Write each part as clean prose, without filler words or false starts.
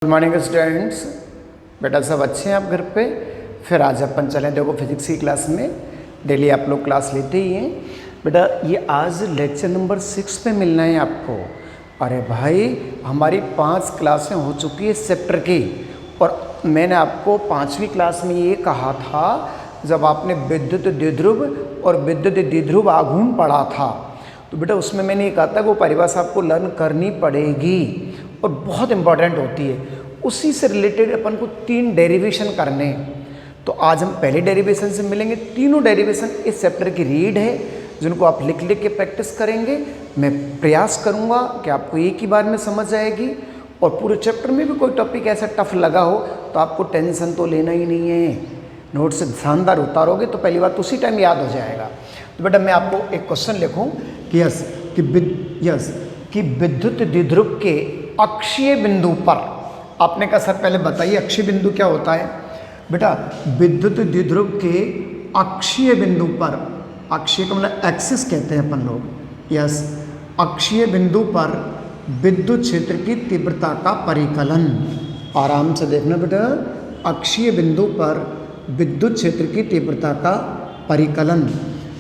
Good morning students. बेटा सब अच्छे हैं आप घर पे। फिर आज अपन चलें, देखो फिजिक्स की क्लास में डेली आप लोग क्लास लेते ही हैं बेटा। ये आज लेक्चर नंबर 6 पे मिलना है आपको। अरे भाई हमारी 5 क्लासें हो चुकी है इस चैप्टर की, और मैंने आपको 5वीं क्लास में ये कहा था जब आपने विद्युत द्विध्रुव और विद्युत द्विध्रुव आघूर्ण पढ़ा था, तो बेटा उसमें मैंने ये कहा था कि वो परिभाषा आपको लर्न करनी पड़ेगी और बहुत इंपॉर्टेंट होती है। उसी से रिलेटेड अपन को 3 डेरिवेशन करने हैं। तो आज हम पहले डेरिवेशन से मिलेंगे। तीनों डेरिवेशन इस चैप्टर की रीड है, जिनको आप लिख लिख के प्रैक्टिस करेंगे। मैं प्रयास करूंगा कि आपको एक ही बार में समझ आएगी, और पूरे चैप्टर में भी कोई टॉपिक ऐसा टफ लगा हो तो आपको टेंशन तो लेना ही नहीं है। नोट से शानदार उतारोगे तो पहली बात उसी टाइम याद हो जाएगा। तो बेटा मैं आपको एक क्वेश्चन लिखूं कि कि विद्युत द्विध्रुव के अक्षीय बिंदु पर, आपने कहा सर पहले बताइए अक्षीय बिंदु क्या होता है। बेटा विद्युत द्विध्रुव के अक्षीय बिंदु पर, अक्षीय का मतलब एक्सिस कहते हैं अपन लोग, अक्षीय बिंदु पर विद्युत क्षेत्र की तीव्रता का परिकलन। आराम से देखना बेटा, अक्षीय बिंदु पर विद्युत क्षेत्र की तीव्रता का परिकलन।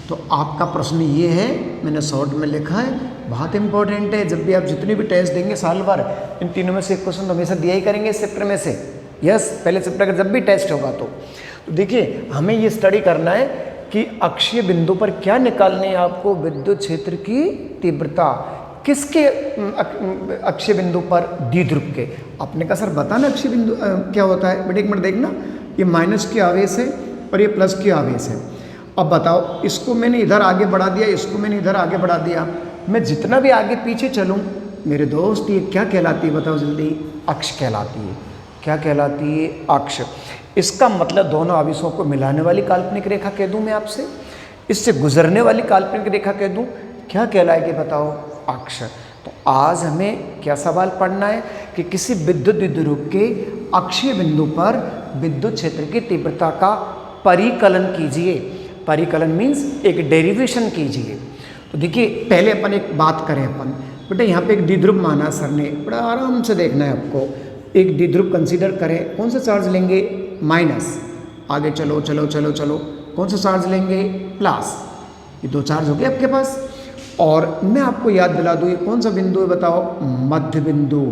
तो आपका प्रश्न ये है, मैंने शॉर्ट में लिखा है, बहुत इंपॉर्टेंट है। जब भी आप जितने भी टेस्ट देंगे साल भर, इन तीनों में से एक क्वेश्चन तो हमेशा दिया ही करेंगे इस चैप्टर में से। पहले चैप्टर का जब भी टेस्ट होगा तो देखिए हमें ये स्टडी करना है कि अक्षीय बिंदु पर क्या निकालनी है आपको, विद्युत क्षेत्र की तीव्रता किसके अक्षीय बिंदु पर, द्विध्रुव के। आपने कहा सर बता ना अक्षीय बिंदु क्या होता है। बेटा एक मिनट देखना, ये माइनस की आवेश है और ये प्लस की आवेश है। अब बताओ, इसको मैंने इधर आगे बढ़ा दिया, इसको मैंने इधर आगे बढ़ा दिया, मैं जितना भी आगे पीछे चलूं मेरे दोस्त, ये क्या कहलाती है बताओ जल्दी? अक्ष कहलाती है। क्या कहलाती है? अक्ष। इसका मतलब दोनों आवेशों को मिलाने वाली काल्पनिक रेखा कह दूं मैं आपसे, इससे गुजरने वाली काल्पनिक रेखा कह दूं, क्या कहलाएगी बताओ? अक्ष। तो आज हमें क्या सवाल पढ़ना है कि किसी विद्युत द्विध्रुव के अक्षीय बिंदु पर विद्युत क्षेत्र की तीव्रता का परिकलन कीजिए। परिकलन मीन्स एक डेरिवेशन कीजिए। तो देखिए पहले अपन एक बात करें अपन, बेटा यहाँ पे एक द्विध्रुव माना सर ने, बड़ा आराम से देखना है आपको। एक द्विध्रुव कंसीडर करें, कौन सा चार्ज लेंगे? माइनस। आगे चलो चलो चलो चलो, कौन सा चार्ज लेंगे? प्लस। ये 2 चार्ज हो गए आपके पास। और मैं आपको याद दिला दूँ, ये कौन सा बिंदु है बताओ? मध्य बिंदु।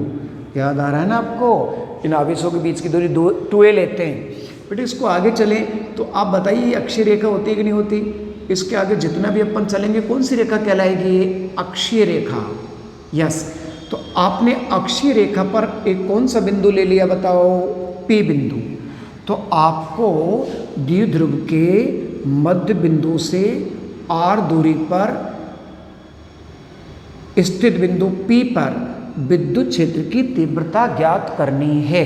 याद आ रहा है ना आपको? इन आवेशों के बीच की दूरी 2a लेते हैं। बेटे इसको आगे चलें तो आप बताइए ये अक्षीय रेखा होती है कि नहीं होती? इसके आगे जितना भी अपन चलेंगे कौन सी रेखा कहलाएगी? ये अक्षीय रेखा। तो आपने अक्षीय रेखा पर एक कौन सा बिंदु ले लिया बताओ? P बिंदु। तो आपको द्विध्रुव के मध्य बिंदु से R दूरी पर स्थित बिंदु P पर विद्युत क्षेत्र की तीव्रता ज्ञात करनी है।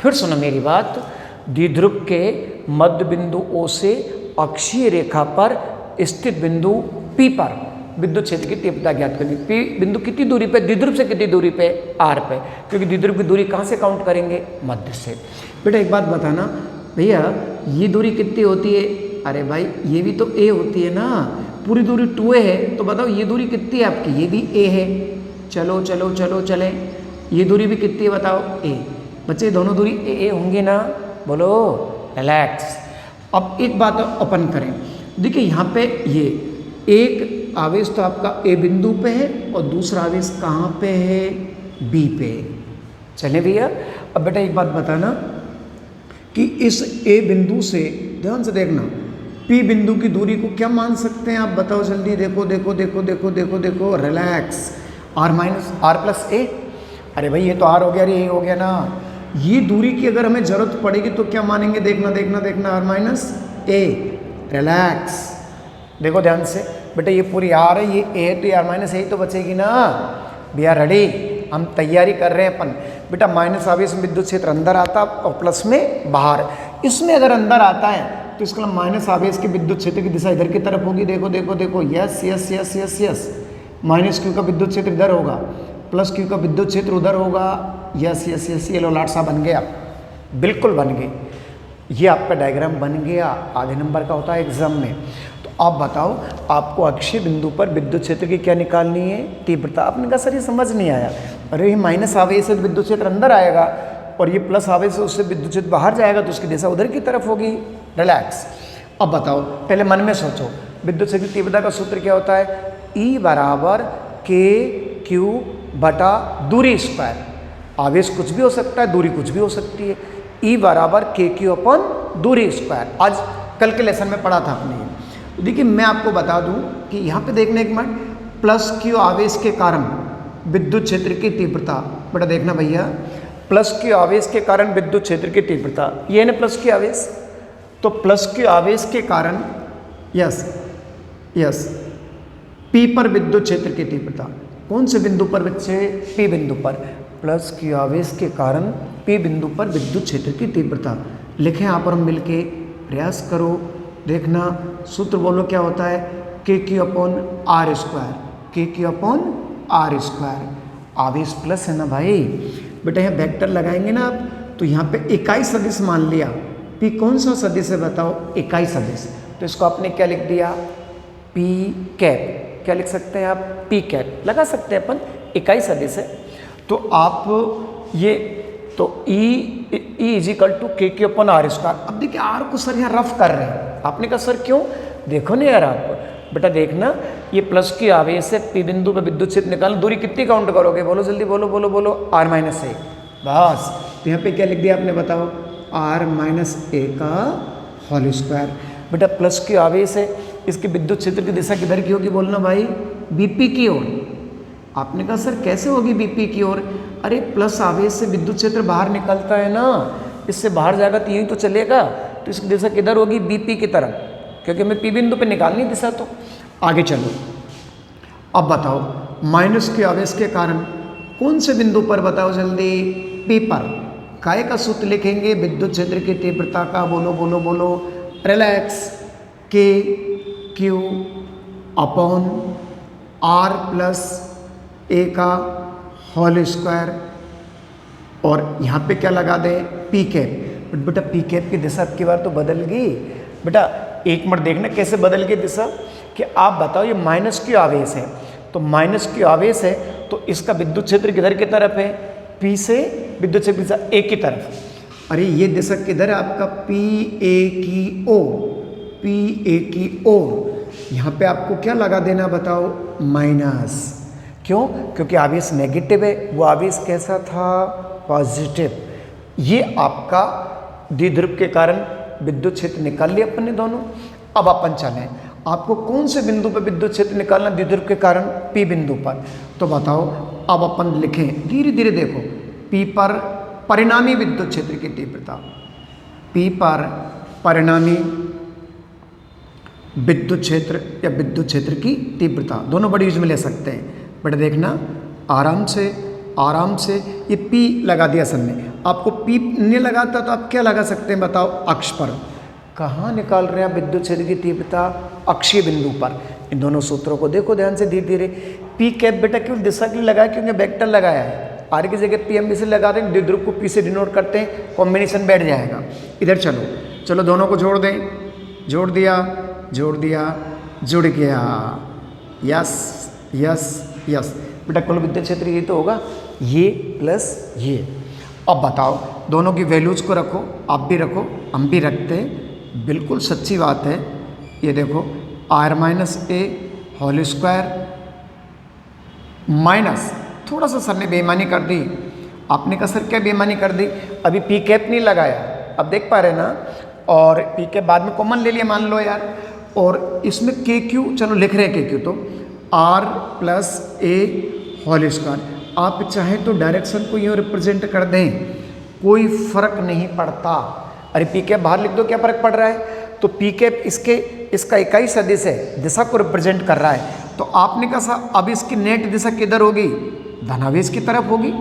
फिर सुनो मेरी बात, द्विध्रुव के मध्य बिंदु O से अक्षीय रेखा पर स्थित बिंदु P पर विद्युत क्षेत्र की तीव्रता ज्ञात करनी। P बिंदु कितनी दूरी पे? द्विध्रुव से कितनी दूरी पे? R पे, क्योंकि द्विध्रुव की दूरी कहाँ से काउंट करेंगे? मध्य से। बेटा एक बात बताना भैया, ये दूरी कितनी होती है? अरे भाई ये भी तो A होती है ना, पूरी दूरी 2a है, तो बताओ ये दूरी कितनी है आपकी? ये भी A है। चलो चलो चलो चलें, ये दूरी भी कितनी है बताओ? A। बच्चे दोनों दूरी A होंगे ना? बोलो रिलैक्स। अब एक बात अपन करें, देखिए यहाँ पे ये एक आवेश तो आपका A बिंदु पे है और दूसरा आवेश कहाँ पे है? B पे। चले भैया, अब बेटा एक बात बताना कि इस A बिंदु से, ध्यान से देखना, P बिंदु की दूरी को क्या मान सकते हैं आप बताओ जल्दी? देखो देखो देखो देखो देखो देखो, रिलैक्स। R plus A। अरे भाई ये तो R हो गया, अरे A हो गया ना। ये दूरी की अगर हमें जरूरत पड़ेगी तो क्या मानेंगे? देखना देखना देखना, R माइनस A। रिलैक्स। देखो ध्यान से बेटा, ये पूरी R है, ये A है, तो R माइनस A तो बचेगी ना। वी आर रेडी, हम तैयारी कर रहे हैं अपन। बेटा माइनस आवेश में विद्युत क्षेत्र अंदर आता और प्लस में बाहर। इसमें अगर अंदर आता है तो इसका मतलब माइनस आवेश के विद्युत क्षेत्र की दिशा इधर की तरफ होगी। देखो देखो देखो, yes yes yes yes yes. Minus Q का विद्युत क्षेत्र इधर होगा, प्लस Q का विद्युत क्षेत्र उधर होगा। यस यस यस, ये लो लाट सा बन गया, बिल्कुल बन गए। ये आपका डायग्राम बन गया, आधे नंबर का होता है एग्जाम में। तो आप बताओ, आपको अक्षीय बिंदु पर विद्युत क्षेत्र की क्या निकालनी है? तीव्रता। आपने कहा सर ये समझ नहीं आया। अरे ये माइनस आवेश से विद्युत क्षेत्र अंदर आएगा, और ये प्लस आवेश से उससे विद्युत क्षेत्र बाहर जाएगा तो उसकी दिशा उधर की तरफ होगी। रिलैक्स। अब बताओ, पहले मन में सोचो, विद्युत क्षेत्र की तीव्रता का सूत्र क्या होता है? E बराबर के क्यू बटा दूरी स्क्वायर। आवेश कुछ भी हो सकता है, दूरी कुछ भी हो सकती है। E बराबर के क्यू अपन दूरी स्क्वायर। आज कल के लेसन में पढ़ा था आपने। तो देखिए मैं आपको बता दूं कि यहाँ पे देखना एक मिनट, प्लस क्यू आवेश के कारण विद्युत क्षेत्र की तीव्रता, बेटा देखना भैया, प्लस क्यू आवेश के कारण विद्युत क्षेत्र की तीव्रता, ये है ना प्लस क्यू आवेश। तो प्लस क्यू आवेश के कारण यस पी पर विद्युत क्षेत्र की तीव्रता, कौन से बिंदु पर बच्चे? पी बिंदु पर। प्लस क्यू आवेश के कारण पी बिंदु पर विद्युत क्षेत्र की तीव्रता लिखें यहाँ पर हम मिलके, प्रयास करो देखना। सूत्र बोलो क्या होता है? के क्यू अपॉन आर स्क्वायर, के क्यू अपॉन आर स्क्वायर। आवेश प्लस है ना भाई, बेटा यहाँ वेक्टर लगाएंगे ना आप, तो यहाँ पे इकाई सदिश मान लिया। पी कौन सा सदिश है बताओ? इकाई सदिश। तो इसको आपने क्या लिख दिया? P cap. क्या लिख सकते हैं आप? पी कैप लगा सकते हैं अपन, इकाई सदिश है। तो आप ये तो ई इज इक्वल टू के क्यू अपन आर स्क्वायर। अब देखिए आर को सर यहाँ रफ कर रहे हैं, आपने कहा सर क्यों? देखो ना यार आप, बेटा देखना, ये प्लस की आवेश है, पी बिंदु पे विद्युत क्षेत्र निकालना, दूरी कितनी काउंट करोगे? बोलो जल्दी, बोलो बोलो बोलो। आर माइनस ए, बस। तो यहाँ पे क्या लिख दिया आपने बताओ? आर माइनस ए का होल स्क्वायर। बेटा प्लस की आवेश है, इसकी विद्युत क्षेत्र की दिशा किधर की होगी? बोलना भाई, बीपी की ओर। आपने कहा सर कैसे होगी बीपी की ओर? अरे प्लस आवेश से विद्युत क्षेत्र बाहर निकलता है ना, इससे बाहर जाएगा तो यही तो चलेगा, तो इसकी दिशा किधर होगी? बीपी की तरफ, क्योंकि हमें पी बिंदु पे निकालनी दिशा। तो आगे चलो, अब बताओ माइनस के आवेश के कारण कौन से बिंदु पर बताओ जल्दी? पी पर। काय का सूत्र लिखेंगे? विद्युत क्षेत्र की तीव्रता का। बोलो बोलो बोलो। रिलैक्स। के क्यू अपॉन आर प्लस ए का होल स्क्वायर, और यहाँ पे क्या लगा दें? P cap. बट बेटा पी कैप की दिशा अब की बार तो बदल गई। बेटा एक मिनट देखना कैसे बदल गई दिशा, कि आप बताओ ये माइनस क्यू आवेश है, तो माइनस क्यू आवेश है तो इसका विद्युत क्षेत्र किधर की तरफ है? पी से विद्युत क्षेत्र दिशा ए की तरफ। अरे ये दिशा किधर है आपका? पी ए की ओर, पी ए की ओर। यहाँ पे आपको क्या लगा देना बताओ? माइनस। क्यों? क्योंकि आवेश नेगेटिव है, वो आवेश कैसा था? पॉजिटिव। ये आपका द्विध्रुव के कारण विद्युत क्षेत्र निकाल लिया अपन ने दोनों। अब अपन चलें, आपको कौन से बिंदु पर विद्युत क्षेत्र निकालना द्विध्रुव के कारण? पी बिंदु पर। तो बताओ, अब अपन लिखें धीरे धीरे, देखो पी पर परिणामी विद्युत क्षेत्र की तीव्रता, पी पर परिणामी विद्युत क्षेत्र या विद्युत क्षेत्र की तीव्रता, दोनों बड़ी यूज में ले सकते हैं। बेटा देखना आराम से ये P लगा दिया सबने। आपको P नहीं लगाता तो आप क्या लगा सकते हैं बताओ? अक्ष पर। कहाँ निकाल रहे हैं आप विद्युत क्षेत्र की तीव्रता? अक्षीय बिंदु पर। इन दोनों सूत्रों को देखो ध्यान से धीरे धीरे। P कैप बेटा केवल दिशा के लिए लगाया क्योंकि वेक्टर लगाया है। आर की जगह P हम इसे लगा दें, द्विध्रुव को P से डिनोट करते हैं, कॉम्बिनेशन बैठ जाएगा। इधर चलो दोनों को जोड़ दें। जोड़ दिया, जुड़ गया। यस बेटा कुल विद्युत क्षेत्र ये तो होगा, ये प्लस ये। अब बताओ दोनों की वैल्यूज को रखो, आप भी रखो, हम भी रखते हैं, बिल्कुल सच्ची बात है। ये देखो R minus A whole square minus, थोड़ा सा सर ने बेईमानी कर दी। आपने कहा सर क्या बेईमानी कर दी? अभी पी कैप नहीं लगाया, अब देख पा रहे ना, और पी कैप बाद में कॉमन ले लिया मान लो यार। और इसमें के क्यू, चलो लिख रहे हैं के क्यू, तो R plus A whole square. आप चाहे तो डायरेक्शन को यूँ रिप्रेजेंट कर दें, कोई फर्क नहीं पड़ता। अरे पी कैप बाहर लिख दो, क्या फर्क पड़ रहा है? तो पी कैप इसका इकाई सदिश है, दिशा को रिप्रेजेंट कर रहा है। तो आपने कहा अब इसकी नेट दिशा किधर होगी? धनावेश की तरफ होगी।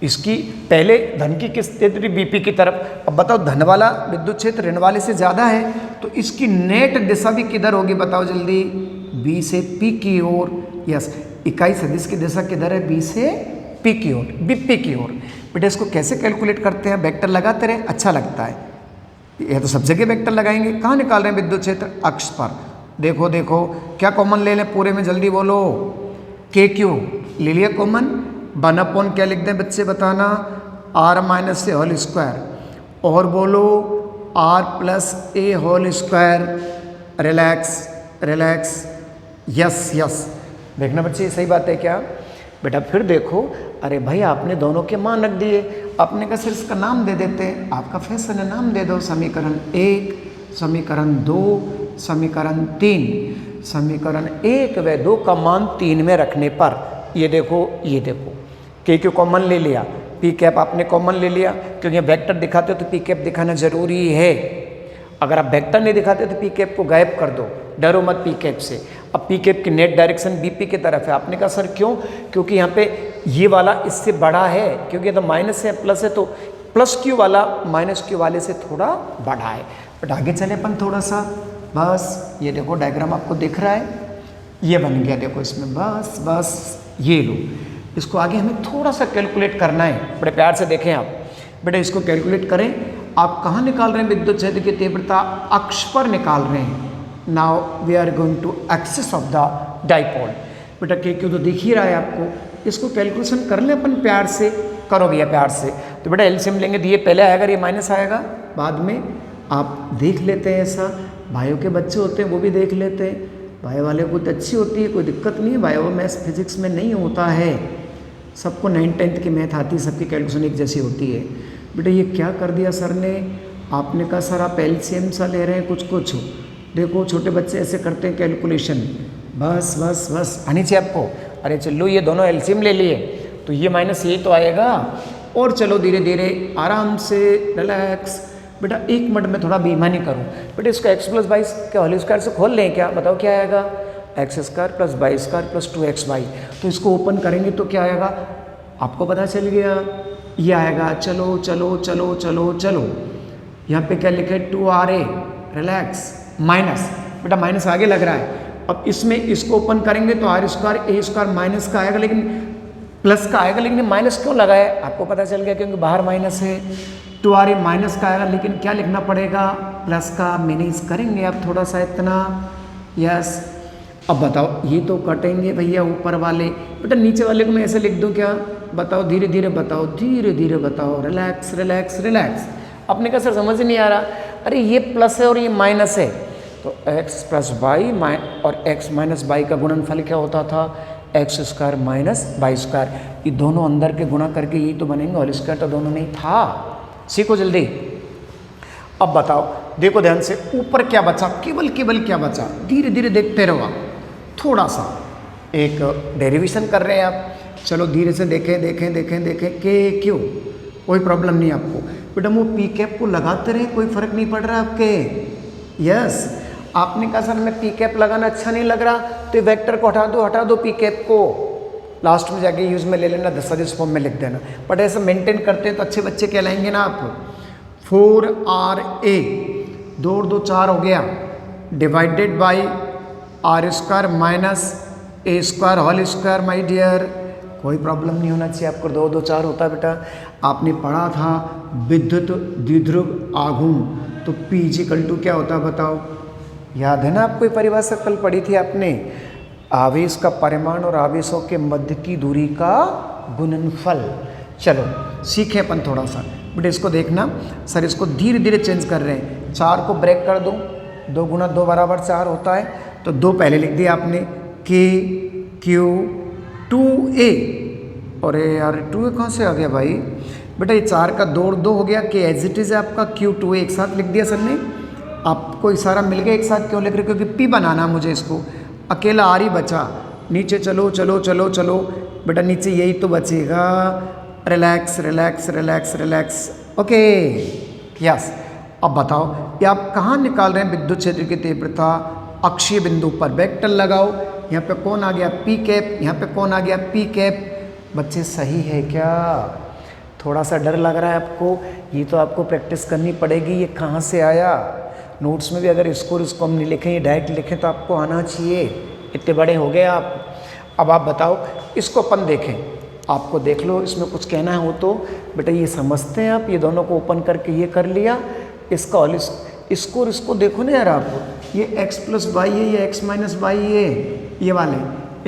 इसकी पहले धन की किस क्षेत्र बीपी की तरफ। अब बताओ धन वाला विद्युत क्षेत्र ऋण वाले से ज़्यादा है, तो इसकी नेट दिशा भी किधर होगी बताओ जल्दी? बी से पी की ओर। यस, इकाई सदिश की दिशा किधर है? बी से पी की ओर, बीपी की ओर। बेटा इसको कैसे कैलकुलेट करते हैं? वेक्टर लगाते रहे, अच्छा लगता है। यह तो सब जगह वेक्टर लगाएंगे। कहाँ निकाल रहे हैं विद्युत क्षेत्र? अक्ष पर। देखो क्या कॉमन ले लें पूरे में, जल्दी बोलो। के क्यू ले लिया कॉमन, 1/, क्या लिख दें बच्चे बताना? R minus A whole square और बोलो R plus A whole square. Relax relax, yes yes. देखना बच्चे सही बात है क्या बेटा? फिर देखो, अरे भाई आपने दोनों के मान रख दिए, आपने कहा सर इसका नाम दे देते हैं। आपका फैसला है, नाम दे दो। समीकरण 1, समीकरण 2, समीकरण 3। समीकरण 1 व 2 का मान 3 में रखने पर ये देखो के क्यू कॉमन ले लिया, पी कैप आपने कॉमन ले लिया, क्योंकि वेक्टर दिखाते हो तो पी कैप दिखाना जरूरी है। अगर आप वेक्टर नहीं दिखाते तो पी कैप को गायब कर दो, डरो मत पी कैप से। अब पी कैप की नेट डायरेक्शन बीपी की तरफ है। आपने कहा सर क्यों? क्योंकि यहाँ पे ये वाला इससे बड़ा है, क्योंकि ये तो माइनस है प्लस है, तो प्लस क्यू वाला माइनस क्यू वाले से थोड़ा बड़ा है। बट आगे चले अपन थोड़ा सा, बस ये देखो डायग्राम आपको दिख रहा है, ये बन गया देखो इसमें, बस ये लो। इसको आगे हमें थोड़ा सा कैलकुलेट करना है, बड़े प्यार से देखें आप बेटा, इसको कैलकुलेट करें। आप कहाँ निकाल रहे हैं विद्युत क्षेत्र की तीव्रता? अक्ष पर निकाल रहे हैं। Now we are going to axis of the dipole. बेटा के क्यों तो दिख ही रहा है आपको, इसको कैलकुलेशन कर ले अपन प्यार से, करो भैया प्यार से। तो बेटा एलसीएम लेंगे तो ये पहले आएगा, ये माइनस आएगा बाद में। आप देख लेते हैं, ऐसा भाइयों के बच्चे होते हैं वो भी देख लेते हैं, भाई वाले को तो अच्छी होती है, कोई दिक्कत नहीं है। बायो मैथ्स फिजिक्स में नहीं होता है, सबको 9th 10th की मैथ आती है, सबकी कैलकुलेशन एक जैसी होती है। बेटा ये क्या कर दिया सर ने? आपने कहा सर आप एलसीएम सा ले रहे हैं कुछ। देखो छोटे बच्चे ऐसे करते हैं कैलकुलेशन, बस आनी चाहिए आपको। अरे चलो ये दोनों एलसीएम ले लिए तो ये माइनस ये तो आएगा, और चलो धीरे धीरे आराम से रिलैक्स। बेटा 1 मिनट में थोड़ा बेईमानी करूँ बेटा, इसको x + 22 के होल स्क्वायर से खोल लें क्या? बताओ क्या आएगा? x² + y² + 2xy। तो इसको ओपन करेंगे तो क्या आएगा? आपको पता चल गया, ये आएगा। चलो यहाँ पे क्या लिखे? 2ra relax minus. बेटा माइनस आगे लग रहा है, अब इसमें इसको ओपन करेंगे तो r² a² माइनस का आएगा, लेकिन प्लस का आएगा, लेकिन माइनस क्यों लगा है? आपको पता चल गया क्योंकि बाहर माइनस है। 2ra माइनस का आएगा, लेकिन क्या लिखना पड़ेगा? प्लस का। मैनेज करेंगे आप थोड़ा सा इतना, यस। अब बताओ ये तो कटेंगे भैया ऊपर वाले, बेटा नीचे वाले को मैं ऐसे लिख दूं क्या? बताओ धीरे धीरे बताओ, रिलैक्स। अपने का सर समझ नहीं आ रहा, अरे ये प्लस है और ये माइनस है, तो x + y और x - y का गुणनफल क्या होता था? x² - y²। ये दोनों अंदर के गुणा करके ये तो बनेंगे होल स्क्वायर, तो दोनों नहीं था। सीखो जल्दी। अब बताओ, देखो ध्यान से, ऊपर क्या बचा? केवल क्या बचा? धीरे धीरे देखते रहो आप, थोड़ा सा एक डेरिवेशन कर रहे हैं आप। चलो धीरे से देखें के क्यों, कोई प्रॉब्लम नहीं आपको। बेटा वो पी कैप को लगाते रहे, कोई फर्क नहीं पड़ रहा आपके, यस। आपने कहा सर मैं पी कैप लगाना अच्छा नहीं लग रहा, तो ये वेक्टर को हटा दो पी कैप को, लास्ट में जाके यूज में ले लेना, सदिश फॉर्म में लिख देना। बट ऐसे मेंटेन करते हैं तो अच्छे बच्चे कहलाएंगे ना आप। 4ra 2 और 2 4 हो गया, divided by r² - a² whole square. My dear कोई प्रॉब्लम नहीं होना चाहिए आपको, 2 2 4 होता है बेटा। आपने पढ़ा था विद्युत द्विध्रुव आघूर्ण, तो P = क्या होता है बताओ? याद है ना आपको ये परिभाषा कल पढ़ी थी आपने? आवेश का परिमाण और आवेशों के मध्य की दूरी का गुणनफल। चलो सीखे अपन थोड़ा सा बेटा, इसको देखना सर, इसको धीरे धीरे चेंज कर रहे हैं। 4 को ब्रेक कर दूं, 2 × 2 = 4 होता है, तो 2 पहले लिख दिया आपने, K Q 2a। अरे यार 2a कहाँ से आ गया भाई? बेटा ये 4 का 2 और 2 हो गया, K एज इट इज है आपका, Q 2a एक साथ लिख दिया सर ने। आपको इशारा मिल गया एक साथ क्यों लिख रहे? क्योंकि P बनाना मुझे, इसको अकेला R ही बचा। नीचे चलो बेटा, नीचे यही तो बचेगा। Relax, okay, yes. अब बताओ ये आप कहाँ निकाल रहे हैं विद्युत क्षेत्र की तीव्रता? अक्षीय बिंदु पर वेक्टर लगाओ। यहाँ पे कौन आ गया? P cap. यहाँ पे कौन आ गया? P cap. बच्चे सही है क्या? थोड़ा सा डर लग रहा है आपको? ये तो आपको प्रैक्टिस करनी पड़ेगी। ये कहाँ से आया? नोट्स में भी अगर इसको हम नहीं लिखें, ये डायरेक्ट लिखें तो आपको आना चाहिए। इतने बड़े हो गए आप। अब आप बताओ, इसको अपन देखें, आपको देख लो, इसमें कुछ कहना हो तो। बेटा ये समझते हैं आप, ये दोनों को ओपन करके ये कर लिया, इसका ऑल इसको देखो ना यार आप, ये x + y है, ये x - y है, ये वाले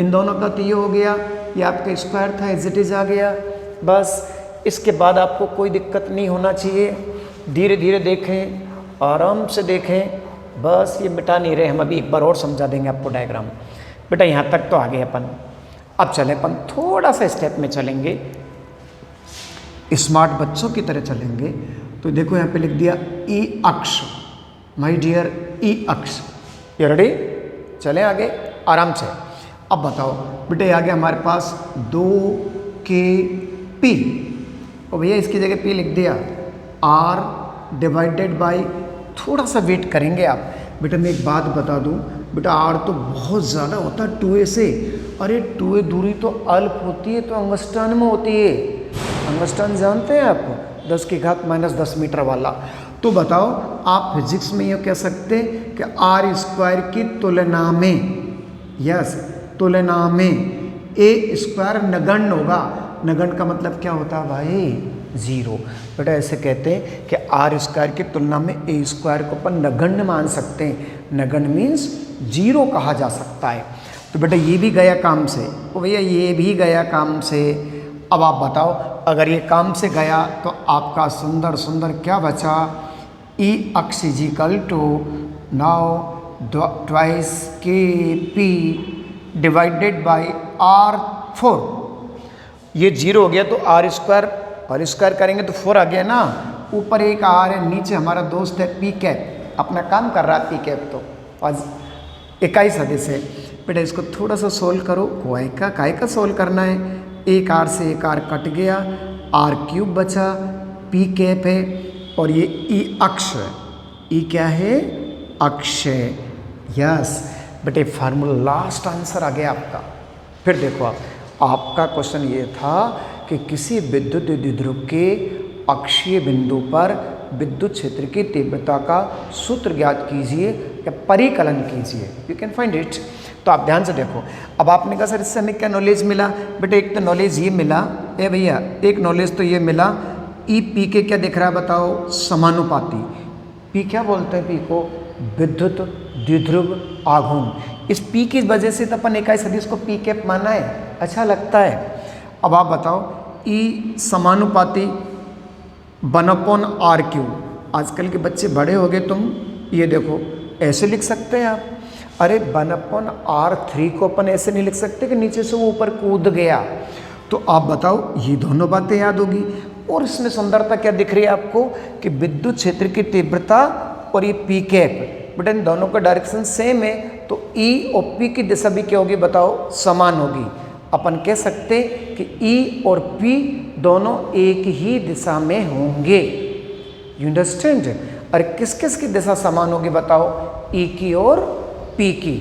इन दोनों का तो ये हो गया, ये आपका स्क्वायर था एज इट इज आ गया। बस इसके बाद आपको कोई दिक्कत नहीं होना चाहिए। धीरे धीरे देखें, आराम से देखें, बस ये मिटा नहीं रहे हम। अभी एक बार और समझा देंगे आपको डायग्राम। बेटा यहाँ तक तो आ गए अपन। अब चले अपन थोड़ा सा स्टेप में चलेंगे, स्मार्ट बच्चों की तरह चलेंगे। तो देखो यहाँ पे लिख दिया ई अक्ष, माय डियर ई अक्ष। ये रेडी? चलें आगे आराम से। अब बताओ बेटे, आगे हमारे पास 2kp, और भैया इसकी जगह p लिख दिया, r डिवाइडेड बाई, थोड़ा सा वेट करेंगे आप। बेटा मैं एक बात बता दूं, बेटा r तो बहुत ज़्यादा होता है 2a से। अरे 2a दूरी तो अल्प होती है, तो अंगस्टान में होती है। अंगस्टान जानते हैं आप, 10 की घात -10 मीटर वाला। तो बताओ आप फिजिक्स में ये कह सकते हैं कि आर स्क्वायर की तुलना में, यस तुलना में ए स्क्वायर नगण्य होगा। नगण्य का मतलब क्या होता है भाई? 0। बेटा ऐसे कहते हैं कि आर स्क्वायर की तुलना में ए स्क्वायर को अपन नगण्य मान सकते हैं। नगण्य मीन्स 0 कहा जा सकता है। तो बेटा ये भी गया काम से, तो भैया ये भी गया काम से। अब आप बताओ, अगर ये काम से गया तो आपका सुंदर सुंदर क्या बचा? ई अक्ष is equal to now twice kp divided by r4। ये 0 हो गया तो r स्क्वायर करेंगे तो 4 आ गया ना। ऊपर एक r है, नीचे हमारा दोस्त है p कैप, अपना काम कर रहा है p कैप। तो आज 21 सदिश है। बेटा इसको थोड़ा सा सोल्व करो। काय का सोल्व करना है? एक r से एक r कट गया, r³ बचा, p कैप है, और ये ई अक्ष है। ई क्या है? अक्ष है। यस बेटे फार्मूला, लास्ट आंसर आ गया आपका। फिर देखो आपका क्वेश्चन ये था कि किसी विद्युत द्विध्रुव के अक्षीय बिंदु पर विद्युत क्षेत्र की तीव्रता का सूत्र ज्ञात कीजिए या परिकलन कीजिए। You can find it. तो आप ध्यान से देखो। अब आपने कहा सर इससे हमें क्या नॉलेज मिला? बेटे एक तो नॉलेज ये मिला, ए भैया एक नॉलेज तो ये मिला, ई पी के क्या दिख रहा है बताओ? समानुपाती। पी क्या बोलते हैं? पी को विद्युत द्विध्रुव आघूर्ण। इस पी की वजह से तो अपन इकाई सदिश को पी कैप माना है, अच्छा लगता है। अब आप बताओ, ई समानुपाती 1/r³। आजकल के बच्चे बड़े हो गए, तुम ये देखो ऐसे लिख सकते हैं आप। अरे 1/r3 को अपन ऐसे नहीं लिख सकते कि नीचे से वो ऊपर कूद गया। तो आप बताओ, ये दोनों बातें याद होगी। और इसमें सुंदरता क्या दिख रही है आपको कि विद्युत क्षेत्र की तीव्रता और ये पी कैप, बेटा इन दोनों का डायरेक्शन सेम है, तो ई और पी की दिशा भी क्या होगी बताओ? समान होगी। अपन कह सकते कि ई और पी दोनों एक ही दिशा में होंगे। You understand? और किस किस की दिशा समान होगी बताओ? ई की और पी की।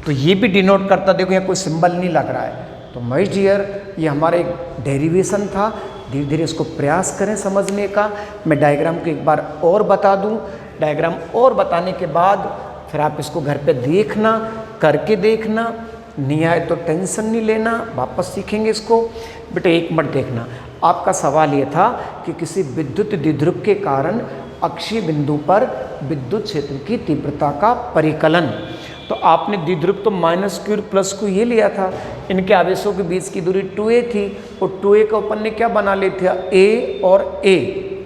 तो ये भी डिनोट करता, देखो यहाँ कोई सिंबल नहीं लग रहा है। तो माय डियर, ये हमारा एक डेरिवेशन था। धीरे धीरे इसको प्रयास करें समझने का। मैं डायग्राम को एक बार और बता दूं। डायग्राम और बताने के बाद फिर आप इसको घर पे देखना, करके देखना। नहीं आए तो टेंशन नहीं लेना, वापस सीखेंगे इसको। बेटे एक मिनट देखना, आपका सवाल ये था कि किसी विद्युत द्विध्रुव के कारण अक्षीय बिंदु पर विद्युत क्षेत्र की तीव्रता का परिकलन। तो आपने द्विध्रुव तो -q प्लस q ये लिया था। इनके आवेशों के बीच की दूरी 2a थी, और 2a का अपन ने क्या बना लिए थे? a और a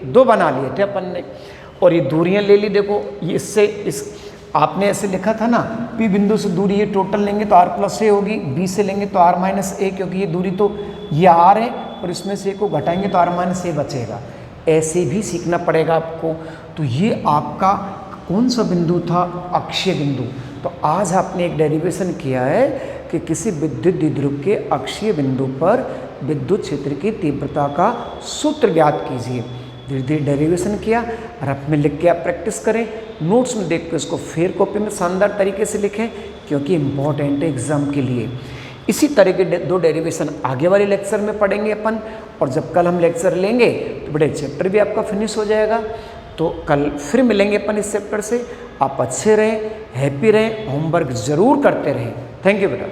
दो बना लिए थे अपन ने। और ये दूरियां ले ली, देखो ये इससे इस आपने ऐसे लिखा था ना, P बिंदु से दूरी ये टोटल लेंगे तो r+a होगी, B से लेंगे तो r-a, क्योंकि ये दूरी तो ये r है और इसमें से a को घटाएंगे तो r-a बचेगा। ऐसे भी सीखना पड़ेगा आपको। तो ये आपका कौन सा बिंदु था? अक्षीय बिंदु। तो आज आपने एक डेरिवेशन किया है कि किसी विद्युत द्विध्रुव के अक्षीय बिंदु पर विद्युत क्षेत्र की तीव्रता का सूत्र ज्ञात कीजिए। धीरे धीरे डेरिवेशन किया और अपने लिख के आप प्रैक्टिस करें। नोट्स में देख के उसको फेयर कॉपी में शानदार तरीके से लिखें, क्योंकि इम्पॉर्टेंट है एग्जाम के लिए। इसी तरह के 2 डेरिवेशन आगे वाले लेक्चर में पढ़ेंगे अपन। और जब कल हम लेक्चर लेंगे तो बड़े चैप्टर भी आपका फिनिश हो जाएगा। तो कल फिर मिलेंगे अपन इस चैप्टर से। आप अच्छे रहें, हैप्पी रहें, होमवर्क ज़रूर करते रहें। थैंक यू बेटा।